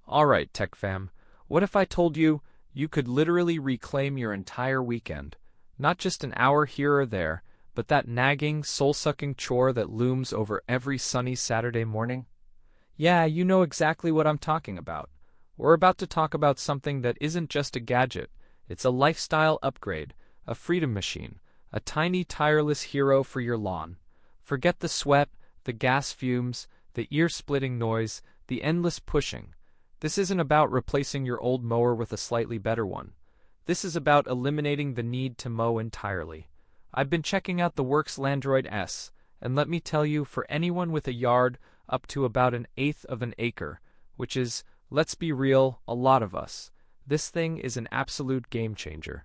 Alright, Tech Fam, what if I told you you could literally reclaim your entire weekend? Not just an hour here or there, but that nagging, soul-sucking chore that looms over every sunny Saturday morning? Yeah, you know exactly what I'm talking about. We're about to talk about something that isn't just a gadget, it's a lifestyle upgrade, a freedom machine, a tiny tireless hero for your lawn. Forget the sweat, the gas fumes, the ear-splitting noise, the endless pushing. This isn't about replacing your old mower with a slightly better one. This is about eliminating the need to mow entirely. I've been checking out the WORX Landroid S, and let me tell you, for anyone with a yard up to about 1/8 of an acre, which is, let's be real, a lot of us, this thing is an absolute game changer.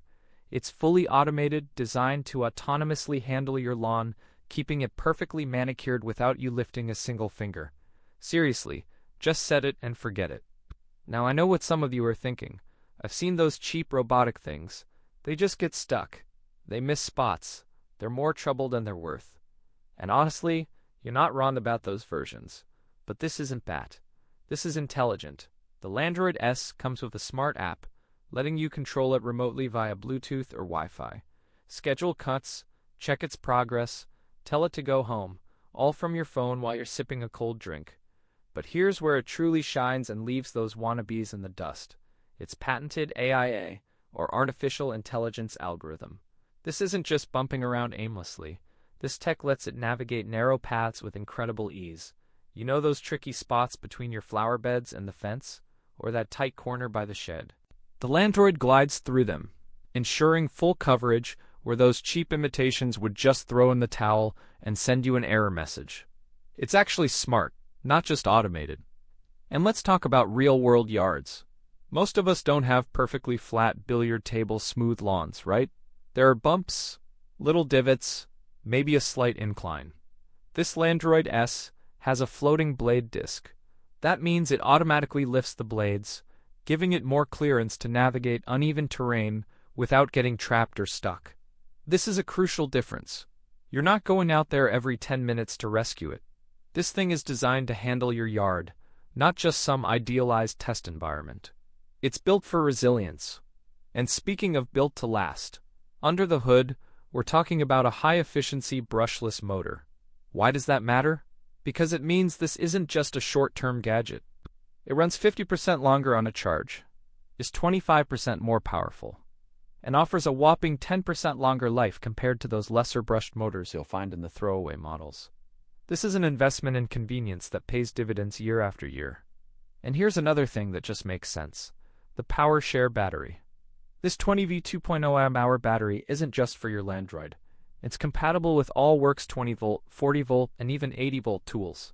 It's fully automated, designed to autonomously handle your lawn, keeping it perfectly manicured without you lifting a single finger. Seriously, just set it and forget it. Now I know what some of you are thinking. I've seen those cheap robotic things. They just get stuck. They miss spots. They're more trouble than they're worth. And honestly, you're not wrong about those versions. But this isn't that. This is intelligent. The Landroid S comes with a smart app, letting you control it remotely via Bluetooth or Wi-Fi. Schedule cuts, check its progress, tell it to go home, all from your phone while you're sipping a cold drink. But here's where it truly shines and leaves those wannabes in the dust. Its patented AIA, or Artificial Intelligence Algorithm. This isn't just bumping around aimlessly. This tech lets it navigate narrow paths with incredible ease. You know those tricky spots between your flower beds and the fence? Or that tight corner by the shed? The Landroid glides through them, ensuring full coverage where those cheap imitations would just throw in the towel and send you an error message. It's actually smart, not just automated. And let's talk about real-world yards. Most of us don't have perfectly flat billiard table smooth lawns, right? There are bumps, little divots, maybe a slight incline. This Landroid S has a floating blade disc. That means it automatically lifts the blades, giving it more clearance to navigate uneven terrain without getting trapped or stuck. This is a crucial difference. You're not going out there every 10 minutes to rescue it. This thing is designed to handle your yard, not just some idealized test environment. It's built for resilience. And speaking of built to last, under the hood, we're talking about a high-efficiency brushless motor. Why does that matter? Because it means this isn't just a short-term gadget. It runs 50% longer on a charge, is 25% more powerful, and offers a whopping 10% longer life compared to those lesser brushed motors you'll find in the throwaway models. This is an investment in convenience that pays dividends year after year. And here's another thing that just makes sense. The Power Share battery. This 20V 2.0 mAh battery isn't just for your Landroid. It's compatible with all WORX 20V, 40V, and even 80V tools.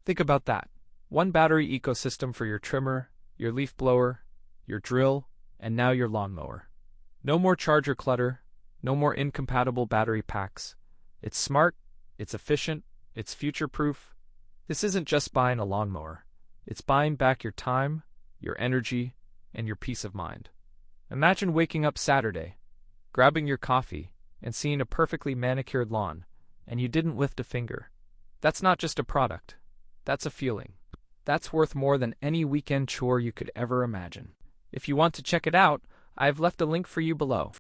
Think about that. One battery ecosystem for your trimmer, your leaf blower, your drill, and now your lawnmower. No more charger clutter, no more incompatible battery packs. It's smart, it's efficient, it's future-proof. This isn't just buying a lawnmower. It's buying back your time, your energy, and your peace of mind. Imagine waking up Saturday, grabbing your coffee, and seeing a perfectly manicured lawn, and you didn't lift a finger. That's not just a product. That's a feeling. That's worth more than any weekend chore you could ever imagine. If you want to check it out, I've left a link for you below.